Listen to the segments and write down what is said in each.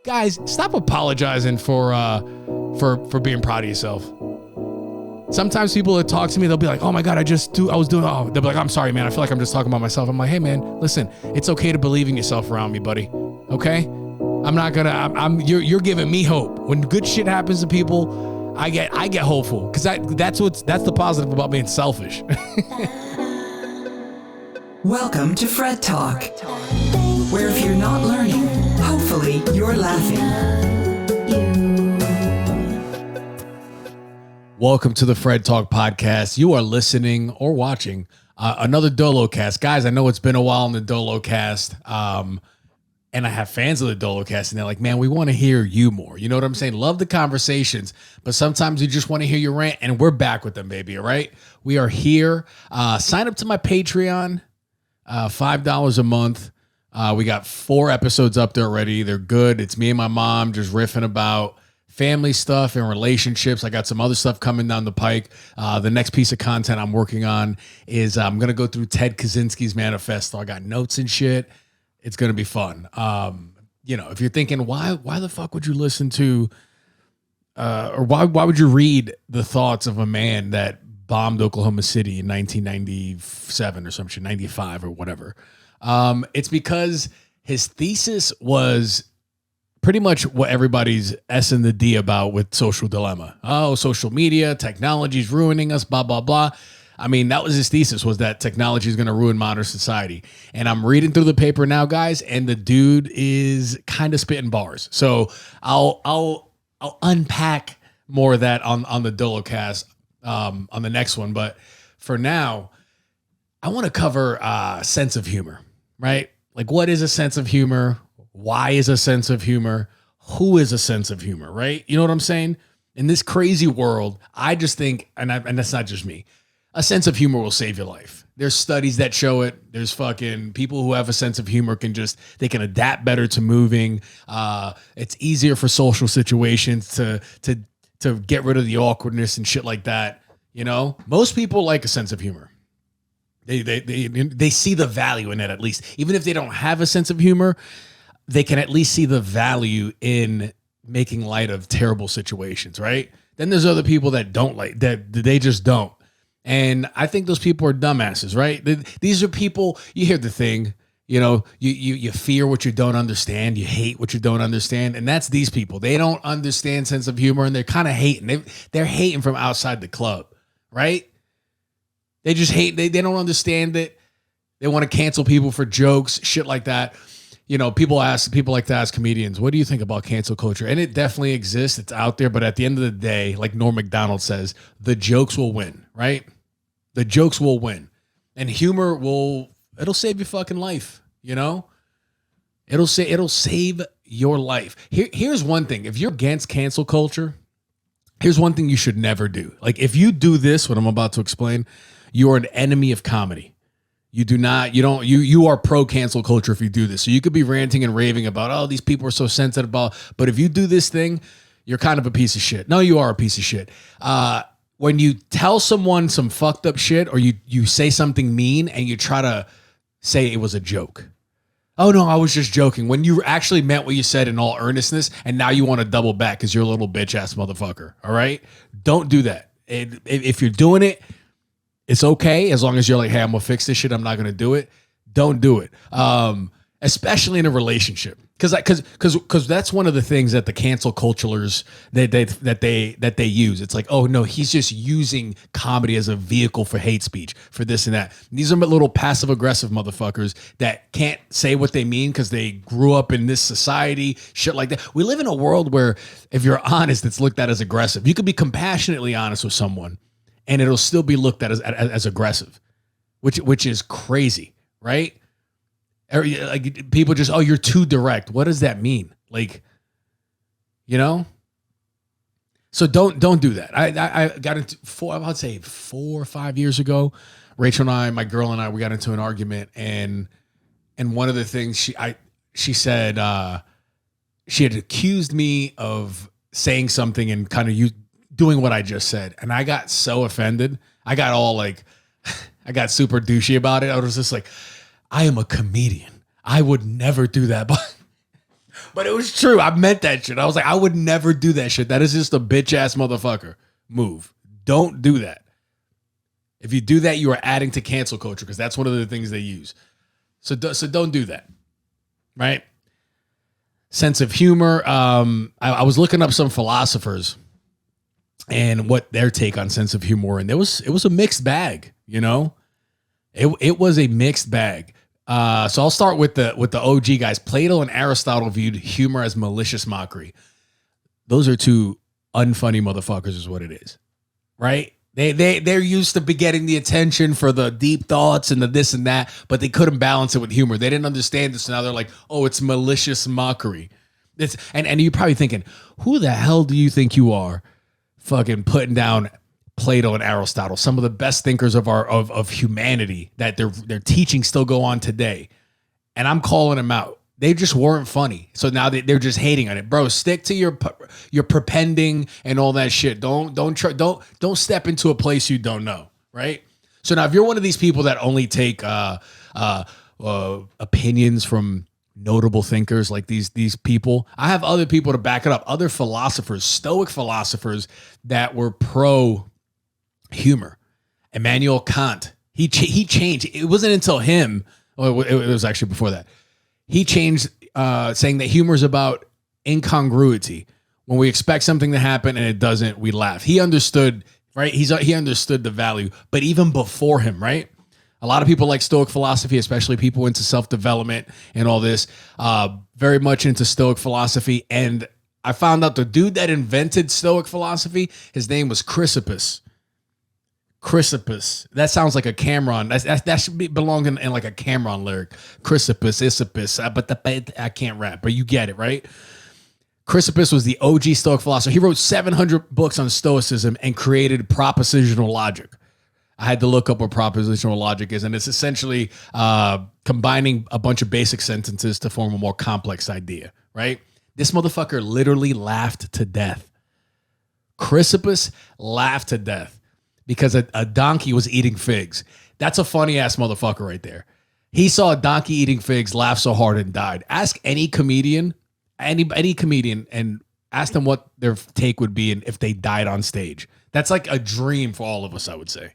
Guys, stop apologizing for being proud of yourself. Sometimes people that talk to me, they'll be like, oh my God, they'll be like, I'm sorry, man. I feel like I'm just talking about myself. I'm like, hey man, listen, it's okay to believe in yourself around me, buddy. Okay? You're giving me hope. When good shit happens to people, I get hopeful. Cause that's the positive about being selfish. Welcome to FredTalk, where if you're not learning, hopefully you're laughing. Welcome to the FredTalk podcast. You are listening or watching another Dolocast. Guys, I know it's been a while on the Dolocast, and I have fans of the Dolocast, and they're like, man, we want to hear you more. You know what I'm saying? Love the conversations, but sometimes you just want to hear your rant, and we're back with them, baby, all right? We are here. Sign up to my Patreon, $5 a month. We got 4 episodes up there already. They're good. It's me and my mom just riffing about family stuff and relationships. I got some other stuff coming down the pike. The next piece of content I'm working on is I'm going to go through Ted Kaczynski's manifesto. I got notes and shit. It's going to be fun. If you're thinking, why the fuck would you listen to, or why would you read the thoughts of a man that bombed Oklahoma City in 1997 or some shit, 95 or whatever? It's because his thesis was pretty much what everybody's S and the D about with social dilemma. Oh, social media, technology's ruining us, blah, blah, blah. I mean, that was his thesis, was that technology is going to ruin modern society. And I'm reading through the paper now, guys, and the dude is kind of spitting bars. So I'll unpack more of that on the Dolocast on the next one. But for now, I want to cover sense of humor, right? Like, what is a sense of humor? Why is a sense of humor? Who is a sense of humor, right? You know what I'm saying? In this crazy world, I just think, and that's not just me, a sense of humor will save your life. There's studies that show it. There's fucking people who have a sense of humor they can adapt better to moving. It's easier for social situations to get rid of the awkwardness and shit like that. You know, most people like a sense of humor. They see the value in it, at least. Even if they don't have a sense of humor, they can at least see the value in making light of terrible situations, right? Then there's other people that don't like that. They just don't. And I think those people are dumbasses, right? These are people, you hear the thing, you know, you fear what you don't understand. You hate what you don't understand. And that's these people. They don't understand sense of humor, and they're kind of hating. They're hating from outside the club, right? They just hate. They don't understand it. They want to cancel people for jokes, shit like that. You know, people like to ask comedians, what do you think about cancel culture? And it definitely exists. It's out there. But at the end of the day, like Norm Macdonald says, the jokes will win, right? The jokes will win. And humor it'll save your fucking life, you know? It'll save your life. Here's one thing. If you're against cancel culture, here's one thing you should never do. Like, if you do this, what I'm about to explain, you're an enemy of comedy. You are pro cancel culture if you do this. So you could be ranting and raving about, oh, these people are so sensitive about, but if you do this thing, you're kind of a piece of shit. No, you are a piece of shit. When you tell someone some fucked up shit, or you say something mean and you try to say it was a joke. Oh no, I was just joking. When you actually meant what you said in all earnestness, and now you want to double back because you're a little bitch ass motherfucker. All right? Don't do that. If you're doing it, it's okay, as long as you're like, hey, I'm gonna fix this shit. I'm not gonna do it. Don't do it, especially in a relationship, because that's one of the things that the cancel culturers that they use. It's like, oh no, he's just using comedy as a vehicle for hate speech, for this and that. These are little passive aggressive motherfuckers that can't say what they mean because they grew up in this society, shit like that. We live in a world where if you're honest, it's looked at as aggressive. You could be compassionately honest with someone, and it'll still be looked at as aggressive, which is crazy, right? Like, people just, oh, you're too direct. What does that mean? Like, you know? So don't do that. I got into 4 or 5 years ago. Rachel and I, my girl and I, we got into an argument, and one of the things she said, she had accused me of saying something and kind of doing what I just said. And I got so offended. I got all like, I got super douchey about it. I was just like, I am a comedian. I would never do that. But it was true. I meant that shit. I was like, I would never do that shit. That is just a bitch ass motherfucker move. Don't do that. If you do that, you are adding to cancel culture because that's one of the things they use. So don't do that. Right? Sense of humor. I was looking up some philosophers and what their take on sense of humor, and it was a mixed bag. You know, it was a mixed bag. So I'll start with the OG guys. Plato and Aristotle viewed humor as malicious mockery. Those are two unfunny motherfuckers, is what it is, right? They're used to be getting the attention for the deep thoughts and the this and that, but they couldn't balance it with humor. They didn't understand this. So now they're like, oh, it's malicious mockery. And you're probably thinking, who the hell do you think you are, fucking putting down Plato and Aristotle, some of the best thinkers of humanity that their teachings still go on today. And I'm calling them out. They just weren't funny. So now they're just hating on it. Bro, stick to your prepending and all that shit. Don't step into a place you don't know, right? So now if you're one of these people that only take opinions from notable thinkers like these people, I have other people to back it up. Other philosophers, Stoic philosophers that were pro humor. Immanuel Kant, he changed. It wasn't until him, it was actually before that. He changed, saying that humor is about incongruity. When we expect something to happen and it doesn't, we laugh. He understood, right? He understood the value. But even before him, right? A lot of people like Stoic philosophy, especially people into self-development and all this, very much into Stoic philosophy. And I found out the dude that invented Stoic philosophy, his name was Chrysippus. Chrysippus. That sounds like a Cameron. That should belong in like a Cameron lyric. Chrysippus, Isippus. But I can't rap, but you get it, right? Chrysippus was the OG Stoic philosopher. He wrote 700 books on Stoicism and created propositional logic. I had to look up what propositional logic is, and it's essentially combining a bunch of basic sentences to form a more complex idea, right? This motherfucker literally laughed to death. Chrysippus laughed to death because a donkey was eating figs. That's a funny ass motherfucker right there. He saw a donkey eating figs, laughed so hard and died. Ask any comedian, any comedian, and ask them what their take would be if they died on stage. That's like a dream for all of us, I would say.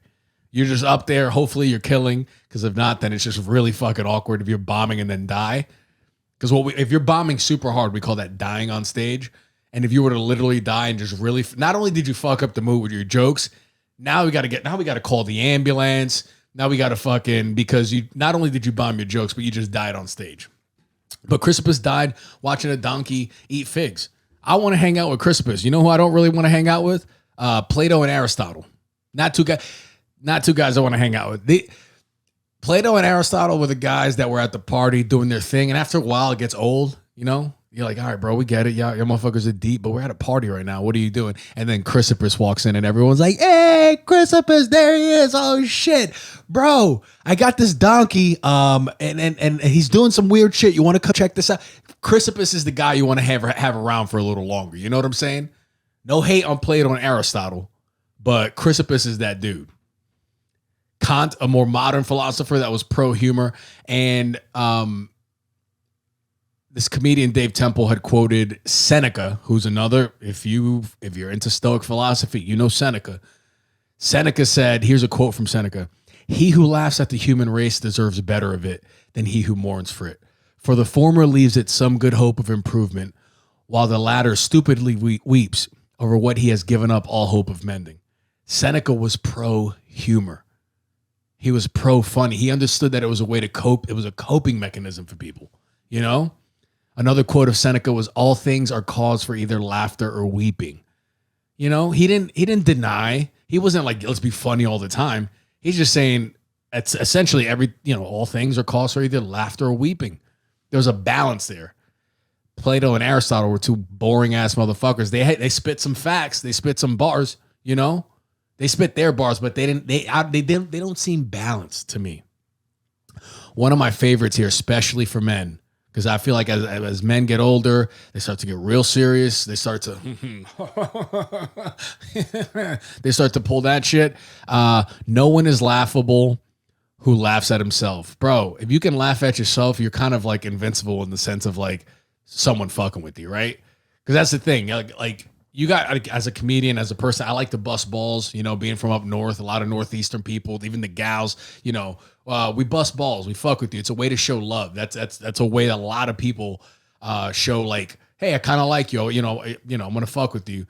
You're just up there. Hopefully you're killing, because if not, then it's just really fucking awkward if you're bombing and then die. Because if you're bombing super hard, we call that dying on stage. And if you were to literally die and just really, not only did you fuck up the mood with your jokes, now we got to call the ambulance. Now we got to fucking, because you not only did you bomb your jokes, but you just died on stage. But Chrysippus died watching a donkey eat figs. I want to hang out with Chrysippus. You know who I don't really want to hang out with? Plato and Aristotle. Not two guys I want to hang out with. Plato and Aristotle were the guys that were at the party doing their thing. And after a while, it gets old, you know? You're like, all right, bro, we get it. Y'all motherfuckers are deep, but we're at a party right now. What are you doing? And then Chrysippus walks in and everyone's like, hey, Chrysippus, there he is. Oh, shit. Bro, I got this donkey and he's doing some weird shit. You want to come check this out? Chrysippus is the guy you want to have around for a little longer. You know what I'm saying? No hate on Plato and Aristotle, but Chrysippus is that dude. Kant, a more modern philosopher that was pro-humor, and this comedian Dave Temple had quoted Seneca, who's another, if you're into Stoic philosophy, you know Seneca. Seneca said, here's a quote from Seneca: "He who laughs at the human race deserves better of it than he who mourns for it. For the former leaves it some good hope of improvement, while the latter stupidly weeps over what he has given up all hope of mending." Seneca was pro-humor. He was pro-funny. He understood that it was a way to cope. It was a coping mechanism for people, you know? Another quote of Seneca was, "All things are cause for either laughter or weeping." You know, he didn't deny. He wasn't like, let's be funny all the time. He's just saying it's essentially all things are cause for either laughter or weeping. There was a balance there. Plato and Aristotle were two boring ass motherfuckers. They spit some facts. They spit some bars, you know? They spit their bars, but they don't seem balanced to me. One of my favorites here, especially for men, because I feel like as men get older, they start to get real serious. They start to pull that shit. No one is laughable who laughs at himself. Bro, if you can laugh at yourself, you're kind of like invincible in the sense of like, someone fucking with you, right? Because that's the thing. Like you got, like, as a comedian, as a person, I like to bust balls. You know, being from up north, a lot of northeastern people, even the gals. You know, we bust balls. We fuck with you. It's a way to show love. That's a way that a lot of people show, like, hey, I kind of like you. You know, I'm gonna fuck with you.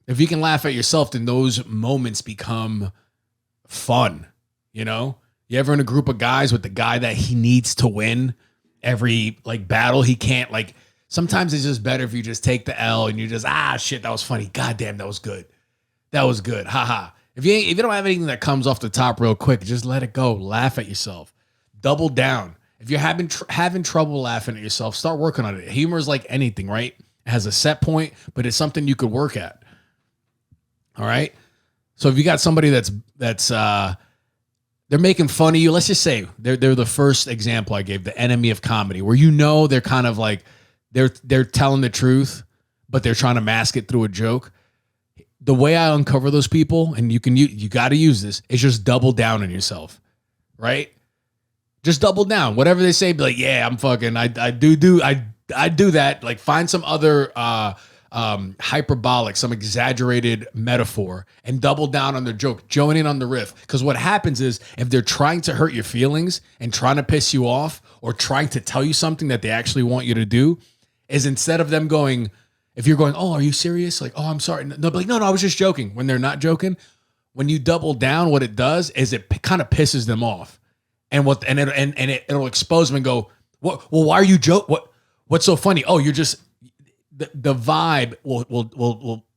If you can laugh at yourself, then those moments become fun. You know, you ever in a group of guys with the guy that he needs to win every like battle, he can't, like, sometimes it's just better if you just take the L and you just, shit, that was funny. God damn, that was good. That was good. Haha. If you don't have anything that comes off the top real quick, just let it go. Laugh at yourself. Double down. If you're having trouble laughing at yourself, start working on it. Humor is like anything, right? It has a set point, but it's something you could work at. All right. So if you got somebody that's they're making fun of you, let's just say they're the first example I gave, the enemy of comedy, where they're kind of like they're telling the truth, but they're trying to mask it through a joke. The way I uncover those people, and you got to use this, is just double down on yourself, right? Just double down. Whatever they say, be like, yeah, I'm fucking, I do that. Like, find some other hyperbolic, some exaggerated metaphor, and double down on the joke. Join in on the riff. Because what happens is, if they're trying to hurt your feelings and trying to piss you off, or trying to tell you something that they actually want you to do, is instead of them going, if you're going, oh, are you serious? Like, oh, I'm sorry. They'll be like, no, I was just joking. When they're not joking, when you double down, what it does is it kind of pisses them off. And it'll expose them and go, what? Well, why are you what's so funny? Oh, you're just, the vibe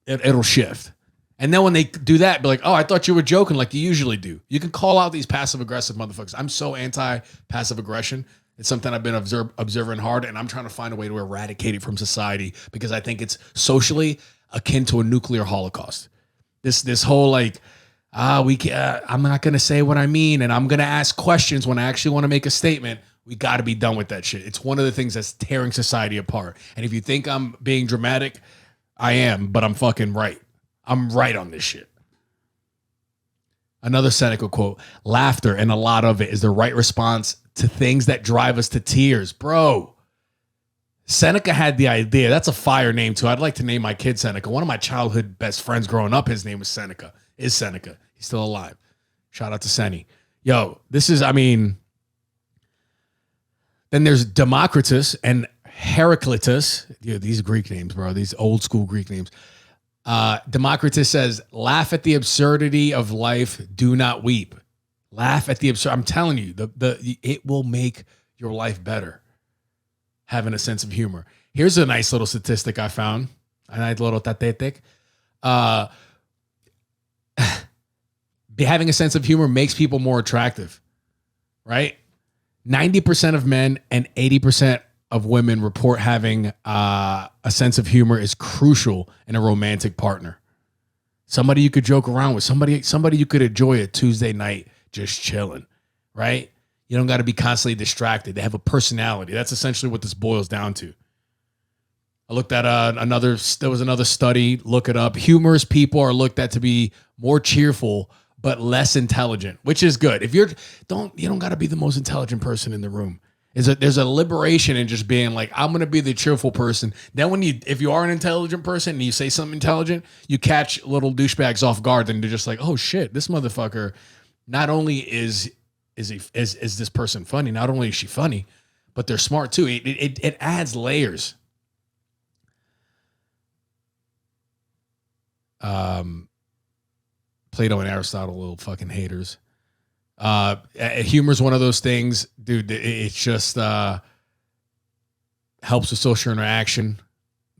it'll shift. And then when they do that, be like, oh, I thought you were joking, like you usually do. You can call out these passive aggressive motherfuckers. I'm so anti passive aggression. It's something I've been observing hard, and I'm trying to find a way to eradicate it from society, because I think it's socially akin to a nuclear holocaust. This whole, like, I'm not going to say what I mean, and I'm going to ask questions when I actually want to make a statement. We got to be done with that shit. It's one of the things that's tearing society apart. And if you think I'm being dramatic, I am, but I'm fucking right. I'm right on this shit. Another Seneca quote: laughter, and a lot of it, is the right response to things that drive us to tears. Bro, Seneca had the idea. That's a fire name too. I'd like to name my kid Seneca. One of my childhood best friends growing up, his name was Seneca. Is Seneca. He's still alive. Shout out to Senny. Yo, this is, then there's Democritus and Heraclitus. Yeah, these Greek names, bro. These old school Greek names. Democritus says, laugh at the absurdity of life. Do not weep. Laugh at the absurd. I'm telling you, it will make your life better. Having a sense of humor. Here's a nice little statistic I found. A nice little statistic. Having a sense of humor makes people more attractive, right? 90% of men and 80% of women report having a sense of humor is crucial in a romantic partner. Somebody you could joke around with, somebody you could enjoy a Tuesday night just chilling, right? You don't got to be constantly distracted. They have a personality. That's essentially what this boils down to. I looked at there was another study, look it up. Humorous people are looked at to be more cheerful, but less intelligent, which is good. If you don't got to be the most intelligent person in the room. There's a liberation in just being like, I'm going to be the cheerful person. Then if you are an intelligent person and you say something intelligent, you catch little douchebags off guard, and they're just like, oh shit, this motherfucker, not only is this person funny, not only is she funny, but they're smart too. It adds layers. Plato and Aristotle, little fucking haters. Humor is one of those things, dude. It just helps with social interaction.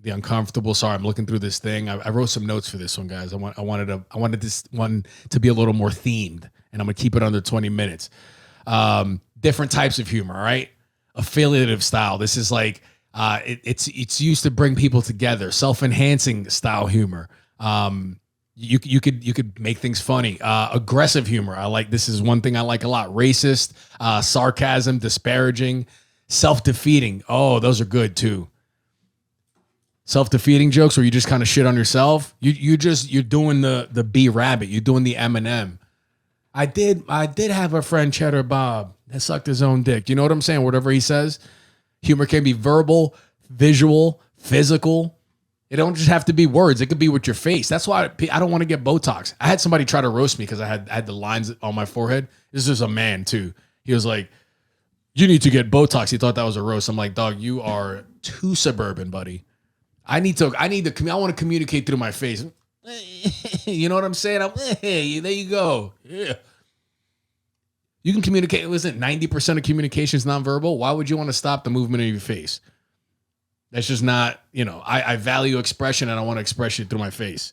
The uncomfortable. Sorry, I'm looking through this thing. I wrote some notes for this one, guys. I wanted this one to be a little more themed, and I'm gonna keep it under 20 minutes. Different types of humor, all right? Affiliative style. This is like it's used to bring people together. Self-enhancing style humor. You could make things funny. Aggressive humor. This is one thing I like a lot. Racist, sarcasm, disparaging, self-defeating. Oh, those are good too. Self-defeating jokes where you just kind of shit on yourself. You're doing the B rabbit. You're doing the Eminem. I did have a friend, Cheddar Bob, that sucked his own dick. You know what I'm saying? Whatever he says, Humor can be verbal, visual, physical. It don't just have to be words. It could be with your face. That's why I don't want to get Botox. I had somebody try to roast me because I had the lines on my forehead. This is a man too. He was like, "You need to get Botox." He thought that was a roast. I'm like, "Dog, you are too suburban, buddy. I want to communicate through my face." You know what I'm saying? Hey, there you go. Yeah. You can communicate. Listen, 90% of communication is nonverbal. Why would you want to stop the movement of your face? That's just not, I value expression and I want to express it through my face.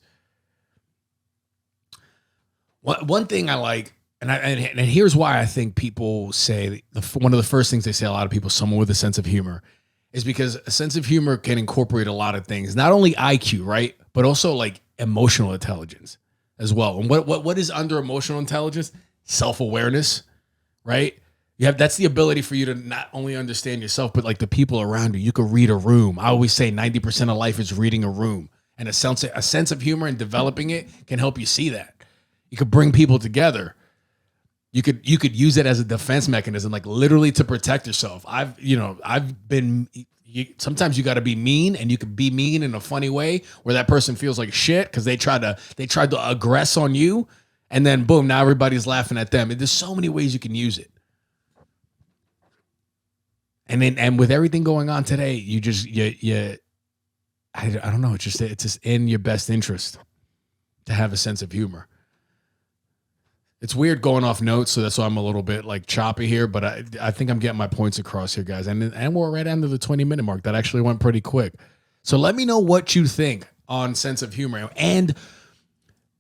One thing I like, and here's why I think people say, one of the first things they say, a lot of people, someone with a sense of humor, is because a sense of humor can incorporate a lot of things, not only IQ, right? But also like emotional intelligence as well. And what is under emotional intelligence? Self-awareness, right? That's the ability for you to not only understand yourself, but like the people around you. You could read a room. I always say 90% of life is reading a room, and a sense of humor and developing it can help you see that. You could bring people together. You could use it as a defense mechanism, like literally to protect yourself. Sometimes you got to be mean, and you could be mean in a funny way where that person feels like shit because they tried to aggress on you, and then boom, now everybody's laughing at them. And there's so many ways you can use it. And with everything going on today, I don't know. It's just in your best interest to have a sense of humor. It's weird going off notes, so that's why I'm a little bit like choppy here, but I think I'm getting my points across here, guys. And we're right under the 20-minute mark. That actually went pretty quick. So let me know what you think on sense of humor and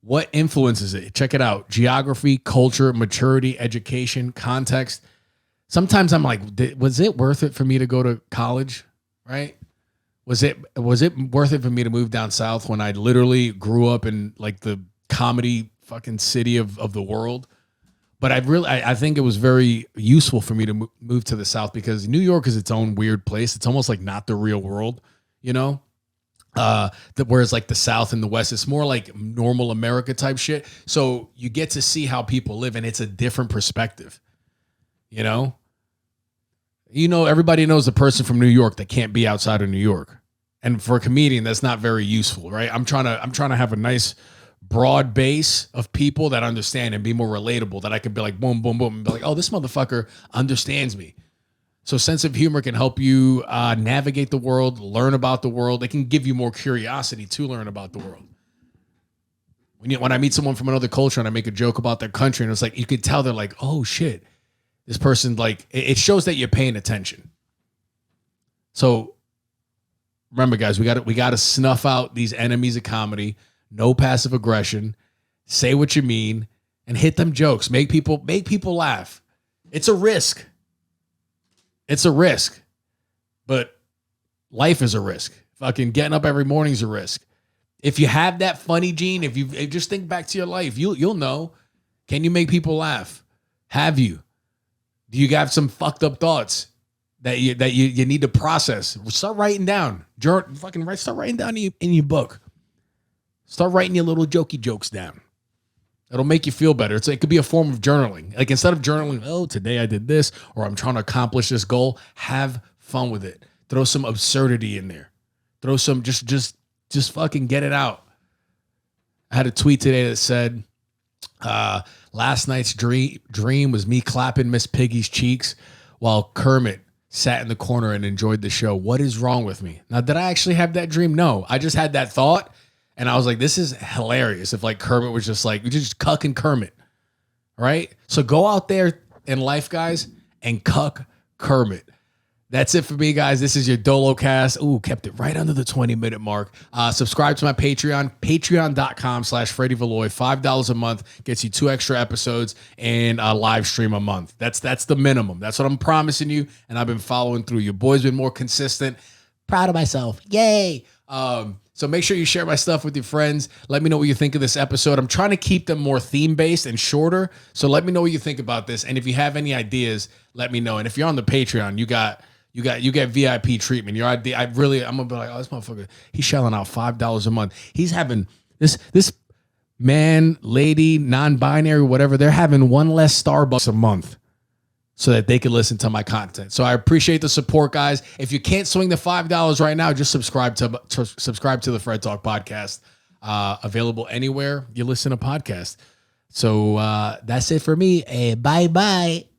what influences it. Check it out. Geography, culture, maturity, education, context. Sometimes I'm like, was it worth it for me to go to college? Right? Was it worth it for me to move down south when I literally grew up in like the comedy fucking city of the world? But I think it was very useful for me to move to the South because New York is its own weird place. It's almost like not the real world, whereas like the South and the West, it's more like normal America type shit. So you get to see how people live, and it's a different perspective, everybody knows the person from New York that can't be outside of New York. And for a comedian, that's not very useful, right? I'm trying to have a nice broad base of people that understand and be more relatable, that I could be like, boom, boom, boom, and be like, oh, this motherfucker understands me. So sense of humor can help you navigate the world, learn about the world. It can give you more curiosity to learn about the world. When I meet someone from another culture and I make a joke about their country, and it's like, you can tell they're like, oh shit, this person, like, it shows that you're paying attention. So remember, guys, we got to snuff out these enemies of comedy. No passive aggression. Say what you mean and hit them jokes. Make people laugh. It's a risk. But life is a risk. Fucking getting up every morning is a risk. If you have that funny gene, if you just think back to your life, you'll know. Can you make people laugh? Have you? Do you have some fucked up thoughts that you need to process? Start writing down. Start writing down in your book. Start writing your little jokey jokes down. It'll make you feel better. It could be a form of journaling. Like instead of journaling, oh, today I did this, or I'm trying to accomplish this goal, have fun with it. Throw some absurdity in there. Throw some, just fucking get it out. I had a tweet today that said, last night's dream was me clapping Miss Piggy's cheeks while Kermit sat in the corner and enjoyed the show. What is wrong with me? Now, did I actually have that dream? No, I just had that thought. And I was like, this is hilarious if like Kermit was just like, just cucking Kermit, right? So go out there in life, guys, and cuck Kermit. That's it for me, guys. This is your Dolocast. Ooh, kept it right under the 20-minute mark. Subscribe to my Patreon, patreon.com/FreddyValoy. $5 a month gets you 2 extra episodes and a live stream a month. That's the minimum. That's what I'm promising you, and I've been following through. Your boy's been more consistent. Proud of myself. Yay. So make sure you share my stuff with your friends. Let me know what you think of this episode. I'm trying to keep them more theme-based and shorter. So let me know what you think about this. And if you have any ideas, let me know. And if you're on the Patreon, you get VIP treatment. I'm gonna be like, oh, this motherfucker, he's shelling out $5 a month. He's having this man, lady, non-binary, whatever, they're having one less Starbucks a month. so that they can listen to my content. So I appreciate the support, guys. If you can't swing the $5 right now, just subscribe to the FredTalk podcast. Available anywhere you listen to podcasts. So that's it for me. Bye-bye.